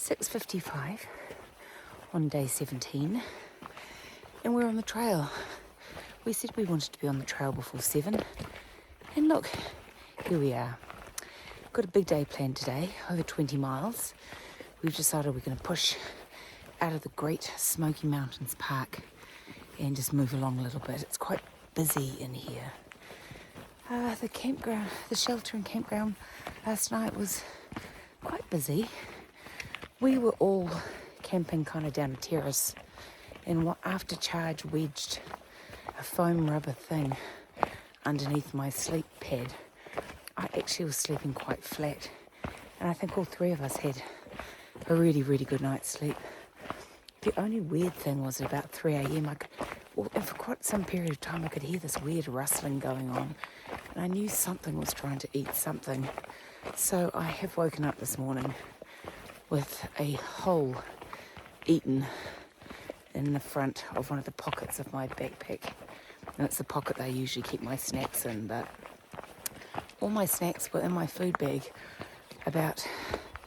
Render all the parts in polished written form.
6:55 on day 17, and we're on the trail. We said we wanted to be on the trail before 7, and look, here we are. Got a big day planned today, over 20 miles. We've decided we're going to push out of the Great Smoky Mountains Park and just move along a little bit. It's quite busy in here. The campground, the shelter and campground last night was quite busy. We were all camping kind of down a terrace, and after Charge wedged a foam rubber thing underneath my sleep pad, I actually was sleeping quite flat, and I think all three of us had a really, really good night's sleep. The only weird thing was at about 3 a.m, and for quite some period of time I could hear this weird rustling going on, and I knew something was trying to eat something. So I have woken up this morning with a hole eaten in the front of one of the pockets of my backpack. And it's the pocket that I usually keep my snacks in, but all my snacks were in my food bag about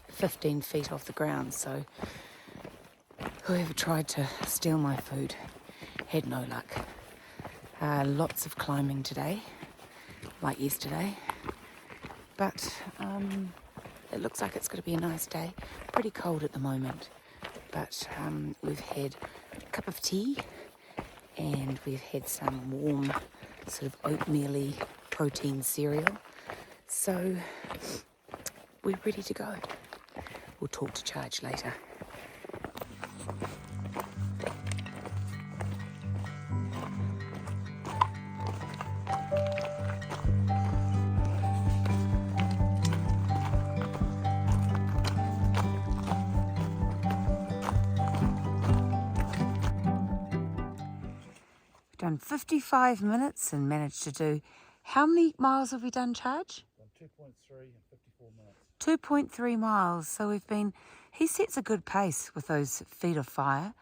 15 feet off the ground, so whoever tried to steal my food had no luck. Lots of climbing today, like yesterday, but it looks like it's going to be a nice day. Pretty cold at the moment, but we've had a cup of tea and we've had some warm sort of oatmeal-y protein cereal, so we're ready to go. We'll talk to Charge later. Done 55 minutes and managed to do, how many miles have we done, Charge? 2.3 in 54 minutes. 2.3 miles. So we've been, he sets a good pace with those feet of fire.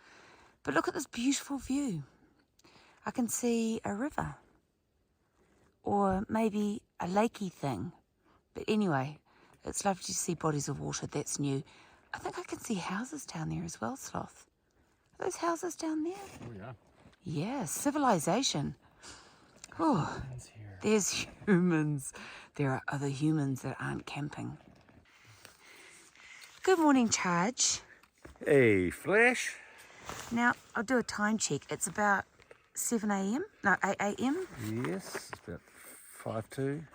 But look at this beautiful view. I can see a river or maybe a lakey thing. But anyway, it's lovely to see bodies of water. That's new. I think I can see houses down there as well, Sloth. Are those houses down there? Oh, yeah. Yeah, civilization. Oh, there's humans. There are other humans that aren't camping. Good morning, Charge. Hey, Flash. Now, I'll do a time check. It's about 7 a.m? No, 8 a.m? Yes, it's about 5:02.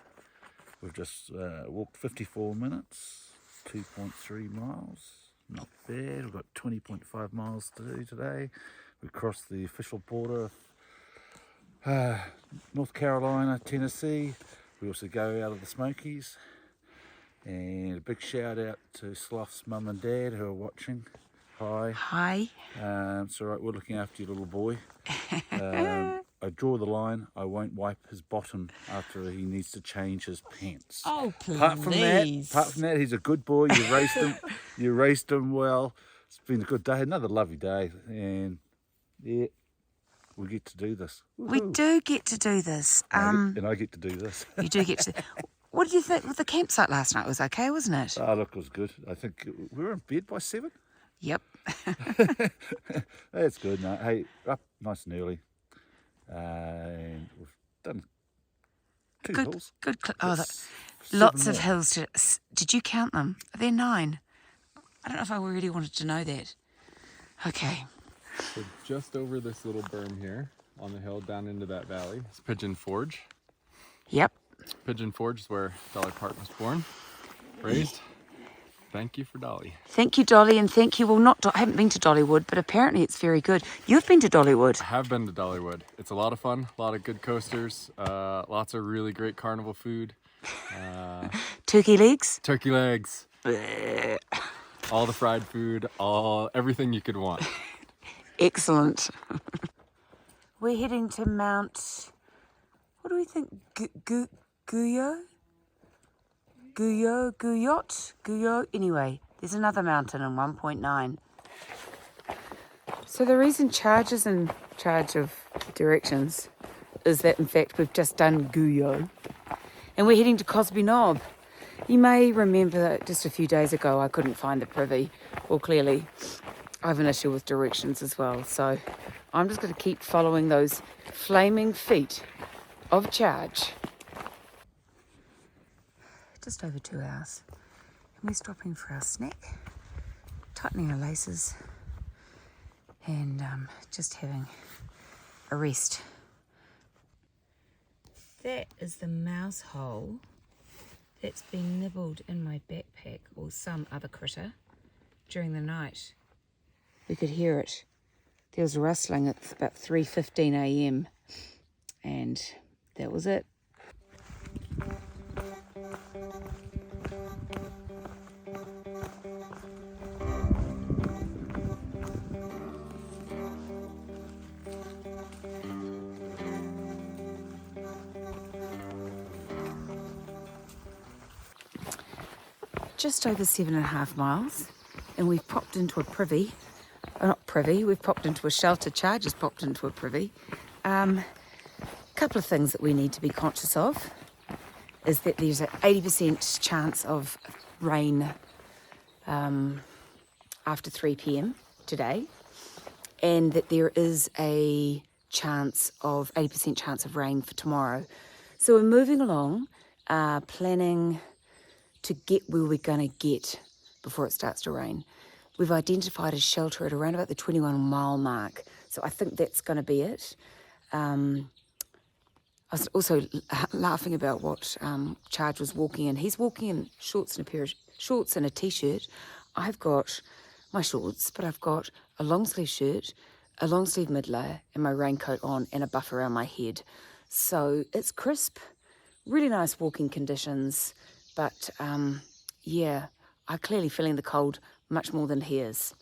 We've just walked 54 minutes, 2.3 miles. Not bad. We've got 20.5 miles to do today. We crossed the official border of North Carolina, Tennessee. We also go out of the Smokies. And a big shout out to Sloth's mum and dad who are watching. Hi. Hi. It's all right, we're looking after your little boy. I draw the line. I won't wipe his bottom after he needs to change his pants. Oh, please. Apart from that, he's a good boy. You raised him. You raised him well. It's been a good day. Another lovely day, and yeah, we get to do this. We do get to do this. And I get to do this. You do get to. What did you think? Well, the campsite last night was okay, wasn't it? Oh, look, it was good. I think we were in bed by 7. Yep. That's good. No, hey, up nice and early. And we've done 2 hills. Good. Lots of hills. Did you count them? Are there 9? I don't know if I really wanted to know that. Okay. So just over this little berm here on the hill down into that valley is Pigeon Forge. Yep. Pigeon Forge is where Dolly Parton was born, raised. Thank you for Dolly. Thank you, Dolly, and thank you. Well, I haven't been to Dollywood, but apparently it's very good. You've been to Dollywood. I have been to Dollywood. It's a lot of fun, a lot of good coasters, lots of really great carnival food. Turkey legs? Turkey legs. All the fried food, everything you could want. Excellent. We're heading to Mount, what do we think? Guyot? Anyway, there's another mountain in 1.9. So the reason Charge is in charge of directions is that, in fact, we've just done Guyot. And we're heading to Cosby Knob. You may remember that just a few days ago I couldn't find the privy Well, clearly I have an issue with directions as well, so I'm just going to keep following those flaming feet of charge. Just over 2 hours, and we're stopping for our snack, tightening our laces, and just having a rest. That is the mouse hole that's been nibbled in my backpack, or some other critter, during the night. We could hear it. There was rustling at about 3:15 a.m. and that was it. Just over 7.5 miles, and we've popped into a privy. Not privy, we've popped into a shelter. Charge has popped into a privy. Couple of things that we need to be conscious of is that there's an 80% chance of rain after 3 p.m. today, and that there is a chance of 80% chance of rain for tomorrow. So we're moving along, planning to get where we're going to get before it starts to rain. We've identified a shelter at around about the 21-mile mark, so I think that's going to be it. I was also laughing about what Charge was walking in. He's walking in shorts and a pair of shorts and a t-shirt. I've got my shorts, but I've got a long sleeve shirt, a long sleeve mid-layer, and my raincoat on, and a buff around my head. So it's crisp, really nice walking conditions. But yeah, I'm clearly feeling the cold much more than he is.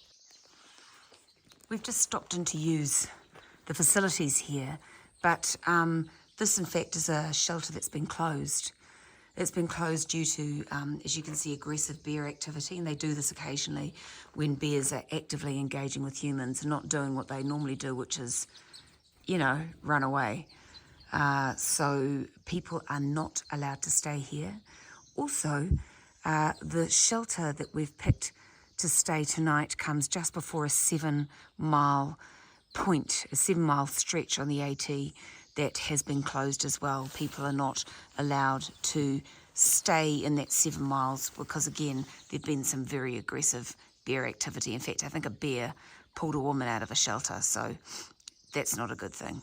We've just stopped in to use the facilities here, but this in fact is a shelter that's been closed. It's been closed due to, as you can see, aggressive bear activity, and they do this occasionally when bears are actively engaging with humans and not doing what they normally do, which is, you know, run away. So people are not allowed to stay here. Also, the shelter that we've picked to stay tonight comes just before a 7-mile point, a 7-mile stretch on the AT that has been closed as well. People are not allowed to stay in that 7 miles because, again, there'd been some very aggressive bear activity. In fact, I think a bear pulled a woman out of a shelter, so that's not a good thing.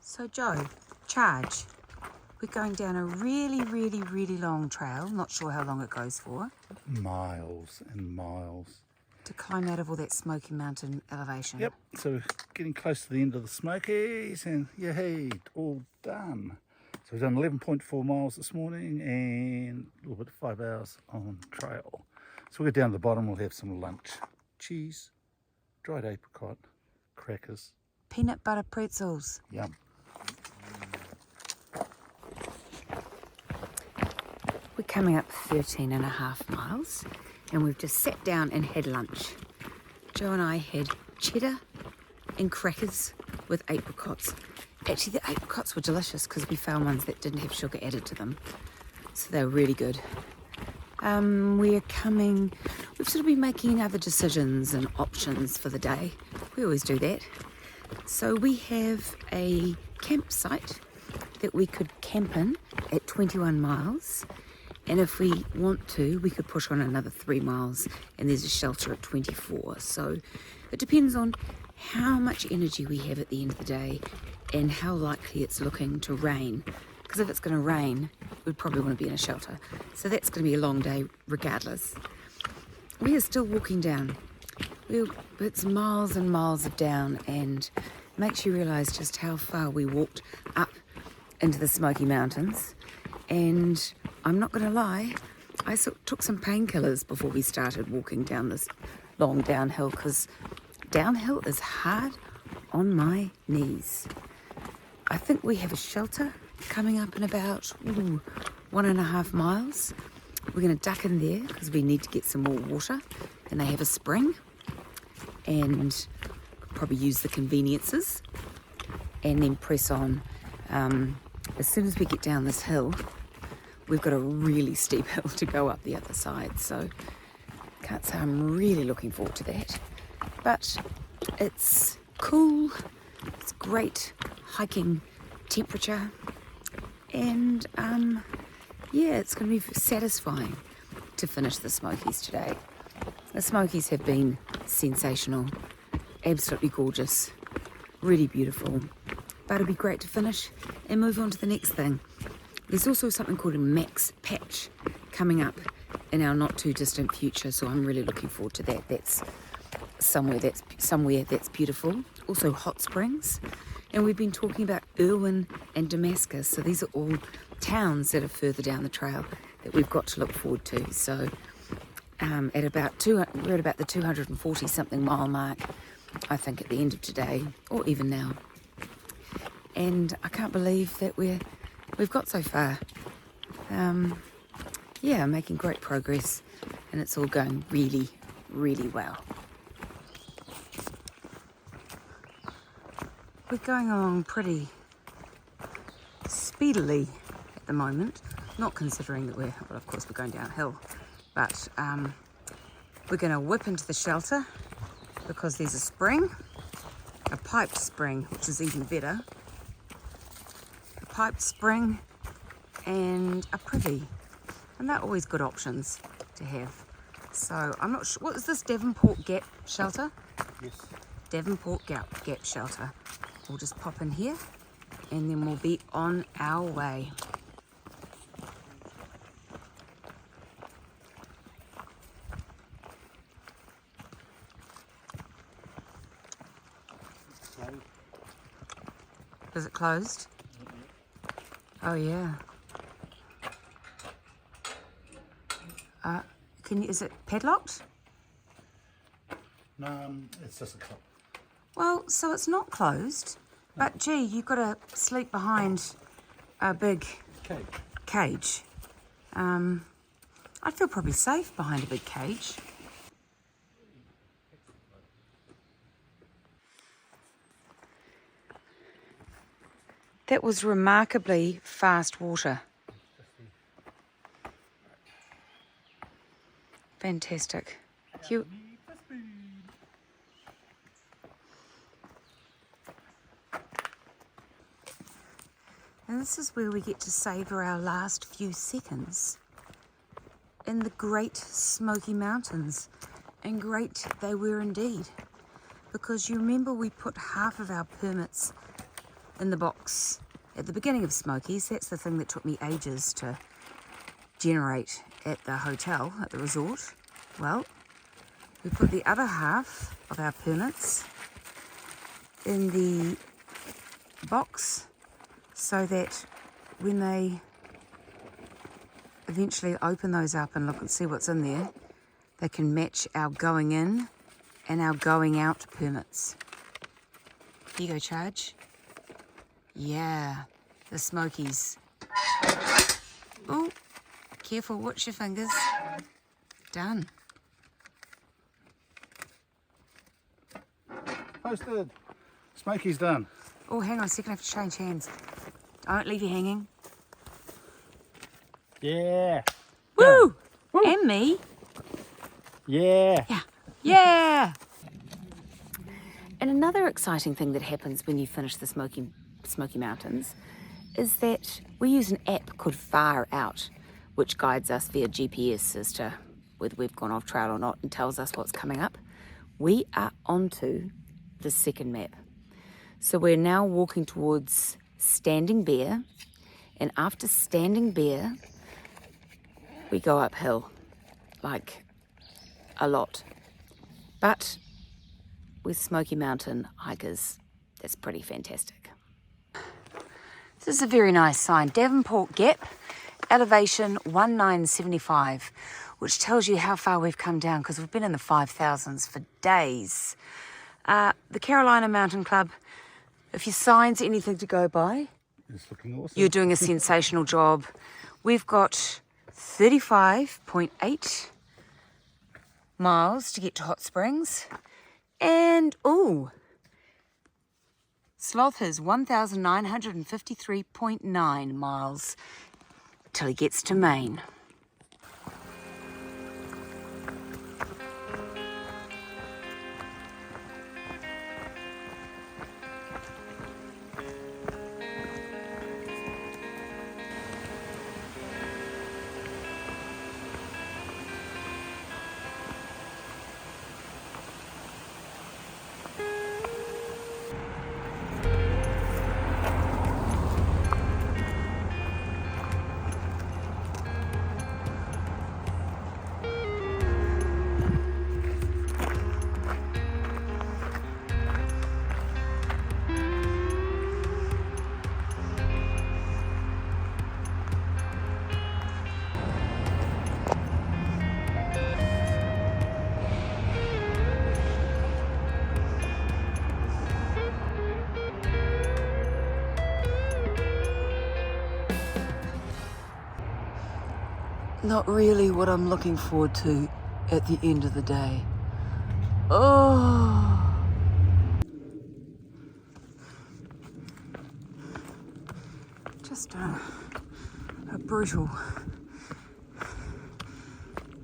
So Joe, Charge, we're going down a really, really, really long trail, not sure how long it goes for. Miles and miles. To climb out of all that Smoky Mountain elevation. Yep, so we're getting close to the end of the Smokies, and yay, all done. So we've done 11.4 miles this morning and a little bit of 5 hours on trail. So we'll go down to the bottom, we'll have some lunch. Cheese, dried apricot, crackers. Peanut butter pretzels. Yum. We're coming up 13.5 miles, and we've just sat down and had lunch. Joe and I had cheddar and crackers with apricots. Actually, the apricots were delicious because we found ones that didn't have sugar added to them, so they were really good. We've sort of been making other decisions and options for the day. We always do that. So we have a campsite that we could camp in at 21 miles. And if we want to, we could push on another 3 miles, and there's a shelter at 24. So it depends on how much energy we have at the end of the day and how likely it's looking to rain. Because if it's going to rain, we'd probably want to be in a shelter. So that's going to be a long day regardless. We are still walking down. It's miles and miles of down, and makes you realise just how far we walked up into the Smoky Mountains. And I'm not going to lie, I took some painkillers before we started walking down this long downhill, because downhill is hard on my knees. I think we have a shelter coming up in about 1.5 miles. We're going to duck in there because we need to get some more water, and they have a spring, and probably use the conveniences, and then press on. As soon as we get down this hill, we've got a really steep hill to go up the other side, so can't say I'm really looking forward to that. But it's cool, it's great hiking temperature, and yeah, it's going to be satisfying to finish the Smokies today. The Smokies have been sensational, absolutely gorgeous, really beautiful, but it'll be great to finish and move on to the next thing. There's also something called a max patch coming up in our not too distant future, so I'm really looking forward to that. That's somewhere that's beautiful. Also hot springs, and we've been talking about Irwin and Damascus, so these are all towns that are further down the trail that we've got to look forward to. So we're at about the 240 something mile mark, I think, at the end of today, or even now. And I can't believe that we've got so far. Yeah, making great progress, and it's all going really, really well. We're going along pretty speedily at the moment, not considering that well, of course we're going downhill, but we're going to whip into the shelter because there's a spring, a piped spring, which is even better, a piped spring and a privy, and they're always good options to have. So I'm not sure, what is this, Devonport Gap shelter? Yes. Devonport Gap shelter. We'll just pop in here and then we'll be on our way. Is it closed? Oh yeah. Is it padlocked? No, it's just a cup. Well, so it's not closed, but gee, you've got to sleep behind a big cage. I'd feel probably safe behind a big cage. That was remarkably fast water. Fantastic. And this is where we get to savour our last few seconds in the Great Smoky Mountains. And great they were indeed. Because you remember we put half of our permits in the box at the beginning of Smokies. That's the thing that took me ages to generate at the hotel, at the resort. Well, we put the other half of our permits in the box so that when they eventually open those up and look and see what's in there, they can match our going in and our going out permits. Here you go, Charge. Yeah, the Smokies. Oh, careful, watch your fingers. Done. Posted. Smokies done. Oh, hang on a second, I have to change hands. Don't leave you hanging. Yeah. Woo! Woo! And me. Yeah. Yeah. Yeah! And another exciting thing that happens when you finish the Smoky Mountains is that we use an app called Far Out, which guides us via GPS as to whether we've gone off trail or not and tells us what's coming up. We are onto the second map. So we're now walking towards Standing Bear, and after Standing Bear, we go uphill, like a lot. But with Smoky Mountain hikers, that's pretty fantastic. This is a very nice sign, Davenport Gap, elevation 1975, which tells you how far we've come down because we've been in the 5,000s for days. The Carolina Mountain Club, if your sign's anything to go by, It's looking awesome. you're doing a sensational job. We've got 35.8 miles to get to Hot Springs. And, ooh, Sloth has 1,953.9 miles till he gets to Maine. Not really what I'm looking forward to at the end of the day. Oh. Just a brutal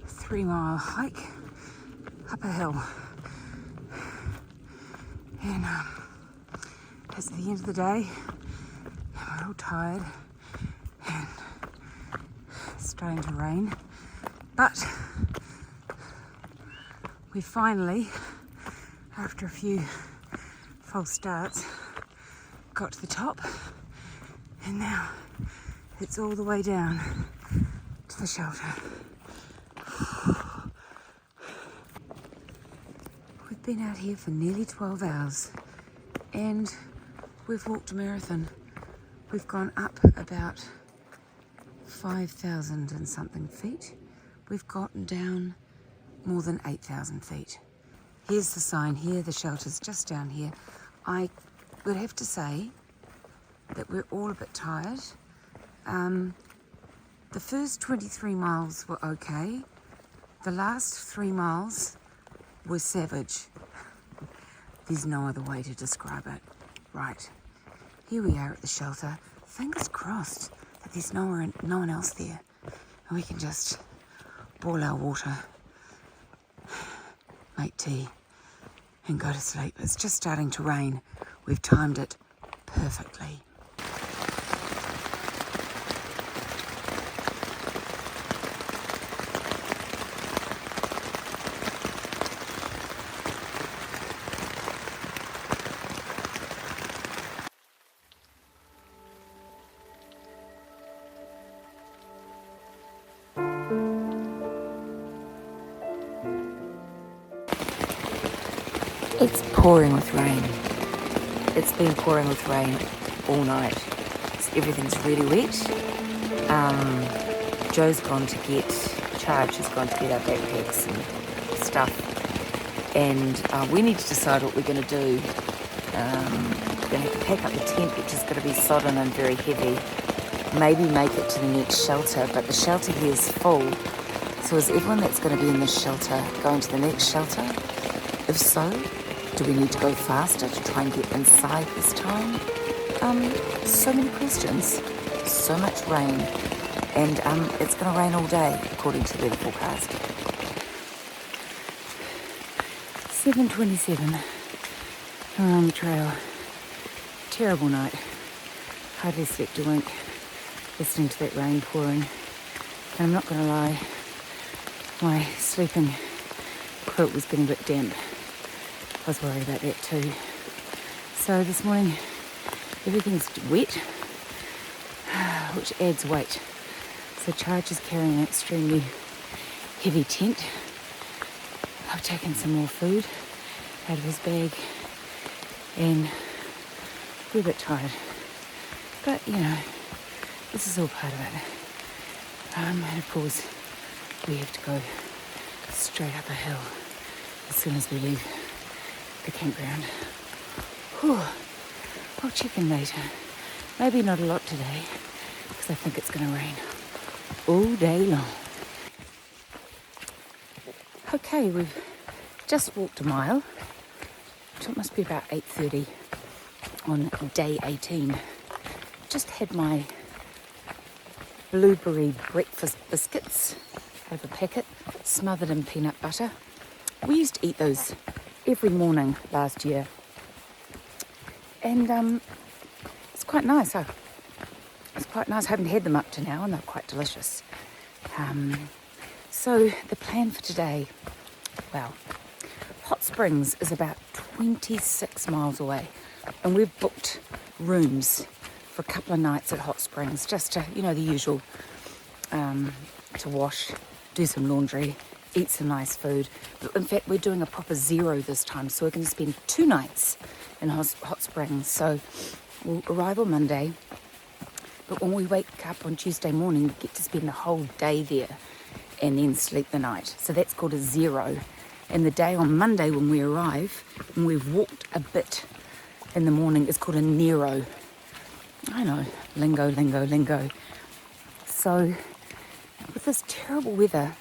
3-mile hike up a hill. And it's the end of the day. I'm all tired. And it's starting to rain, but we finally, after a few false starts, got to the top, and now it's all the way down to the shelter. We've been out here for nearly 12 hours and we've walked a marathon. We've gone up about 5,000 and something feet. We've gotten down more than 8,000 feet. Here's the sign here, the shelter's just down here. I would have to say that we're all a bit tired. The first 23 miles were okay. The last 3 miles were savage. There's no other way to describe it. Right, here we are at the shelter. Fingers crossed that there's no one else there. And we can just boil our water, make tea, and go to sleep. It's just starting to rain. We've timed it perfectly. It's pouring with rain. It's been pouring with rain all night. So everything's really wet. Joe's gone to get, Charge has gone to get our backpacks and stuff. And we need to decide what we're going to do. We're going to have to pack up the tent, which is going to be sodden and very heavy. Maybe make it to the next shelter, but the shelter here is full. So is everyone that's going to be in this shelter going to the next shelter? If so, do we need to go faster to try and get inside this time? So many questions, so much rain, and it's going to rain all day according to the weather forecast. 7:27, we're on the trail. Terrible night, hardly slept a wink, listening to that rain pouring. And I'm not going to lie, my sleeping quilt was getting a bit damp. I was worried about that too. So this morning, everything's wet, which adds weight. So Charge is carrying an extremely heavy tent. I've taken some more food out of his bag, and We're a bit tired. But, you know, this is all part of it. And of course, we have to go straight up a hill as soon as we leave the campground. Whew. I'll check in later. Maybe not a lot today, because I think it's going to rain all day long. Okay, we've just walked a mile, so it must be about 8:30 on day 18. Just had my blueberry breakfast biscuits out of a packet, smothered in peanut butter. We used to eat those every morning last year, and it's quite nice. It's quite nice. I haven't had them up to now, and they're quite delicious. So the plan for today, well, Hot Springs is about 26 miles away, and we've booked rooms for a couple of nights at Hot Springs, just to, you know, the usual, to wash, do some laundry, eat some nice food. But in fact, we're doing a proper zero this time, so we're going to spend 2 nights in Hot Springs. So we'll arrive on Monday, but when we wake up on Tuesday morning, we get to spend the whole day there and then sleep the night. So that's called a zero. And the day on Monday when we arrive, and we've walked a bit in the morning, is called a Nero. I know, lingo. So with this terrible weather,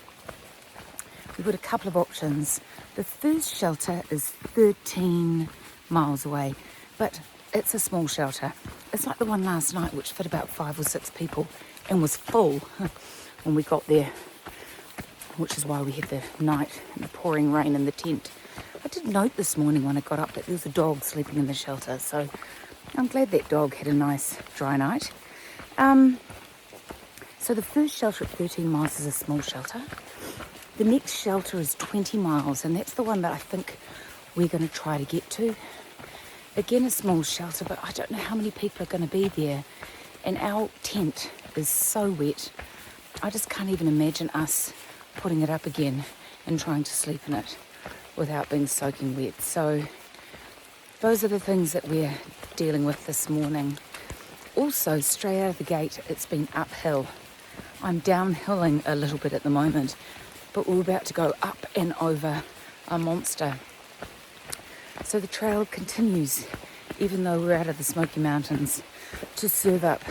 we've got a couple of options. The first shelter is 13 miles away, but it's a small shelter. It's like the one last night, which fit about 5 or 6 people and was full when we got there, which is why we had the night and the pouring rain in the tent. I did note this morning when I got up that there was a dog sleeping in the shelter, so I'm glad that dog had a nice dry night. So the first shelter at 13 miles is a small shelter. The next shelter is 20 miles, and that's the one that I think we're going to try to get to. Again, a small shelter, but I don't know how many people are going to be there. And our tent is so wet, I just can't even imagine us putting it up again and trying to sleep in it without being soaking wet. So those are the things that we're dealing with this morning. Also, straight out of the gate, it's been uphill. I'm downhilling a little bit at the moment, but we're about to go up and over a monster. So the trail continues, even though we're out of the Smoky Mountains, to serve up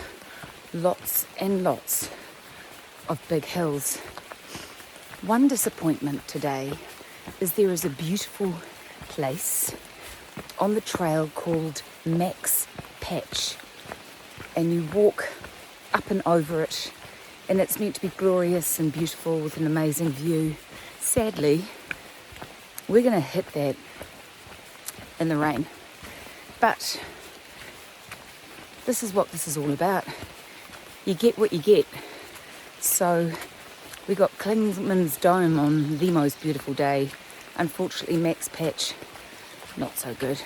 lots and lots of big hills. One disappointment today is there is a beautiful place on the trail called Max Patch, and you walk up and over it, and it's meant to be glorious and beautiful with an amazing view. Sadly, we're going to hit that in the rain, but this is what this is all about. You get what you get. So we got Klingman's Dome on the most beautiful day. Unfortunately, Max Patch, not so good.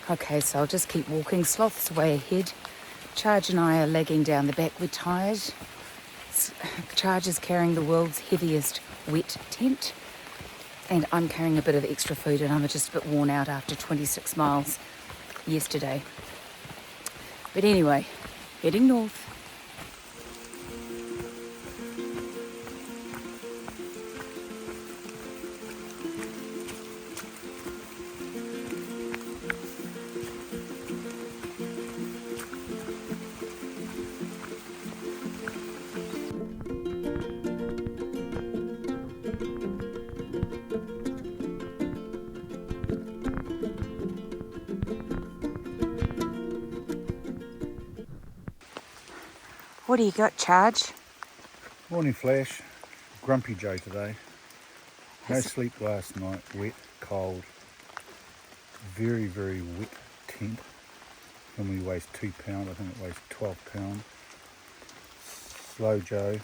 Okay, so I'll just keep walking. Sloth's way ahead. Charge and I are lagging down the back. We're tired. Charge is carrying the world's heaviest wet tent, and I'm carrying a bit of extra food, and I'm just a bit worn out after 26 miles yesterday. But anyway, heading north. What do you got, Charge? Morning Flash, grumpy Joe today. No sleep last night, wet, cold, very wet tent. Normally weighs 2 pounds, I think it weighs 12 pounds. Slow Joe,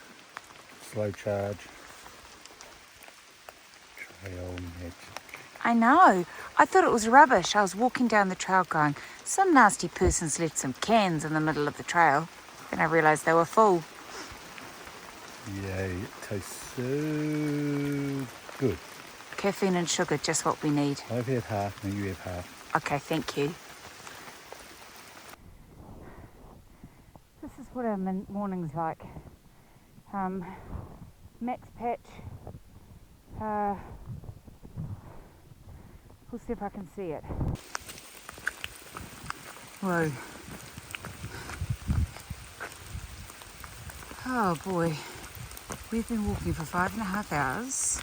slow Charge, trail magic. I know. I thought it was rubbish. I was walking down the trail going, some nasty person's left some cans in the middle of the trail. Then I realised they were full. Yay, it tastes so good. Caffeine and sugar, just what we need. I've had half, now you have half. Okay, thank you. what our morning's like. Max patch. We'll see if I can see it. Whoa. Oh boy. We've been walking for 5.5 hours.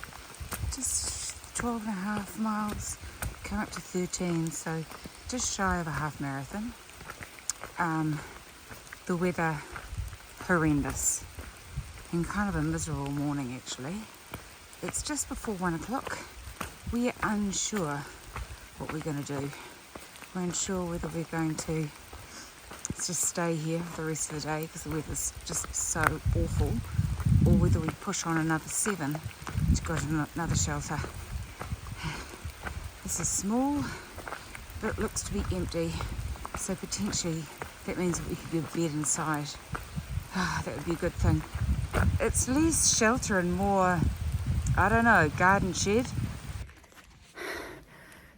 Just 12.5 miles. Come up to 13, so just shy of a half marathon. The weather horrendous and kind of a miserable morning actually. It's just before 1 o'clock. We're unsure what we're going to do. We're unsure whether we're going to just stay here for the rest of the day because the weather's just so awful, or whether we push on another 7 to go to another shelter. This is small, but it looks to be empty, so potentially that means that we could get a bed inside. That would be a good thing. It's less shelter and more, I don't know, garden shed.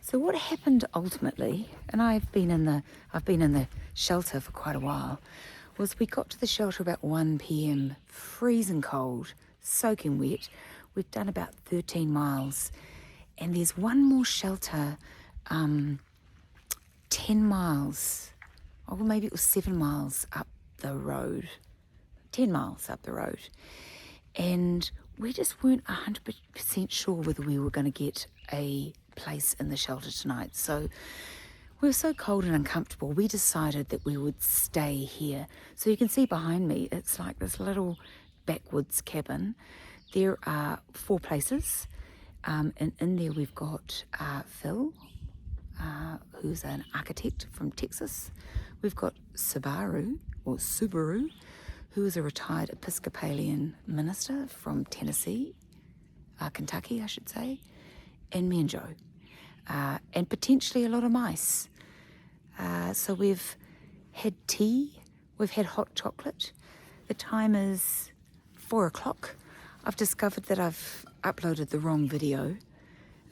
So what happened ultimately, and I've been in the shelter for quite a while, was we got to the shelter about 1 p.m, freezing cold, soaking wet. We've done about 13 miles, and there's one more shelter, 10 miles, or maybe it was 7 miles up the road, 10 miles up the road, and we just weren't 100% sure whether we were going to get a place in the shelter tonight. So we were so cold and uncomfortable, we decided that we would stay here. So you can see behind me, it's like this little backwoods cabin. There are 4 places, and in there we've got Phil, who's an architect from Texas. We've got Subaru, who is a retired Episcopalian minister from Tennessee, Kentucky, I should say, and me and Joe, and potentially a lot of mice. So we've had tea, we've had hot chocolate. The time is 4 o'clock. I've discovered that I've uploaded the wrong video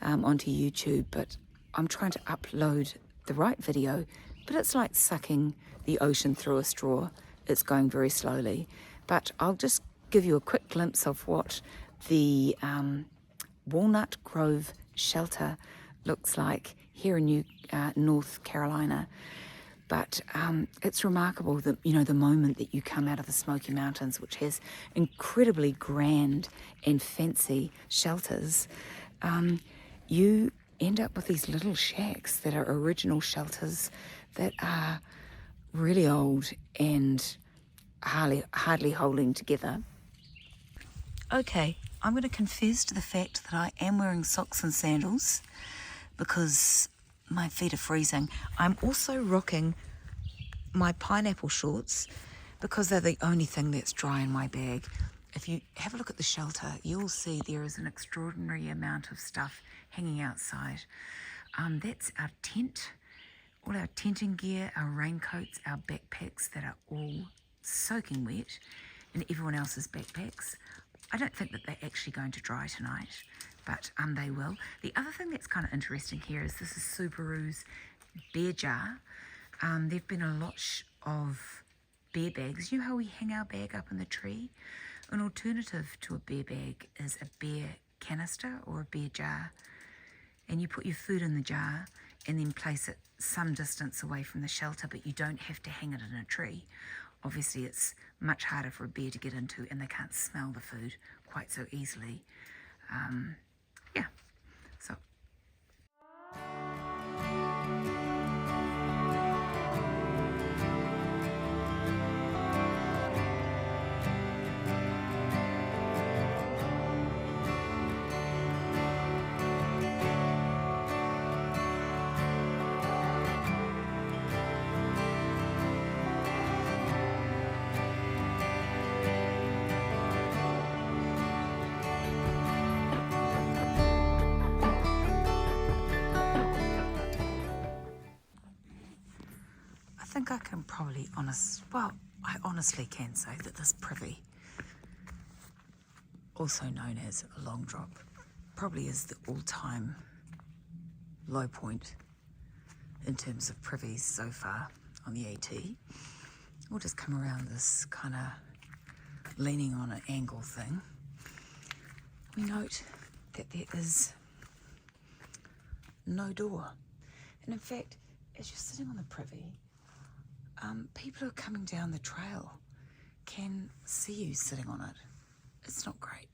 onto YouTube, but I'm trying to upload the right video, but it's like sucking the ocean through a straw. It's going very slowly, but I'll just give you a quick glimpse of what the Walnut Grove shelter looks like here in North Carolina. But it's remarkable that, you know, the moment that you come out of the Smoky Mountains, which has incredibly grand and fancy shelters, you end up with these little shacks that are original shelters that are really old and hardly holding together. Okay, I'm going to confess to the fact that I am wearing socks and sandals because my feet are freezing. I'm also rocking my pineapple shorts because they're the only thing that's dry in my bag. If you have a look at the shelter, you'll see there is an extraordinary amount of stuff hanging outside. That's our tent, all our tenting gear, our raincoats, our backpacks that are all soaking wet, and everyone else's backpacks. I don't think that they're actually going to dry tonight, but they will. The other thing that's kind of interesting here is this is Subaru's bear jar. There've been a lot of bear bags. You know how we hang our bag up in the tree? An alternative to a bear bag is a bear canister or a bear jar. And you put your food in the jar and then place it some distance away from the shelter, but you don't have to hang it in a tree. Obviously, it's much harder for a bear to get into, and they can't smell the food quite so easily. Yeah, so. I think I can probably I honestly can say that this privy, also known as a long drop, probably is the all-time low point in terms of privies so far on the AT. we'll just come around this kind of leaning on an angle thing. We note that there is no door. And in fact, as you're sitting on the privy, people who are coming down the trail can see you sitting on it. It's not great.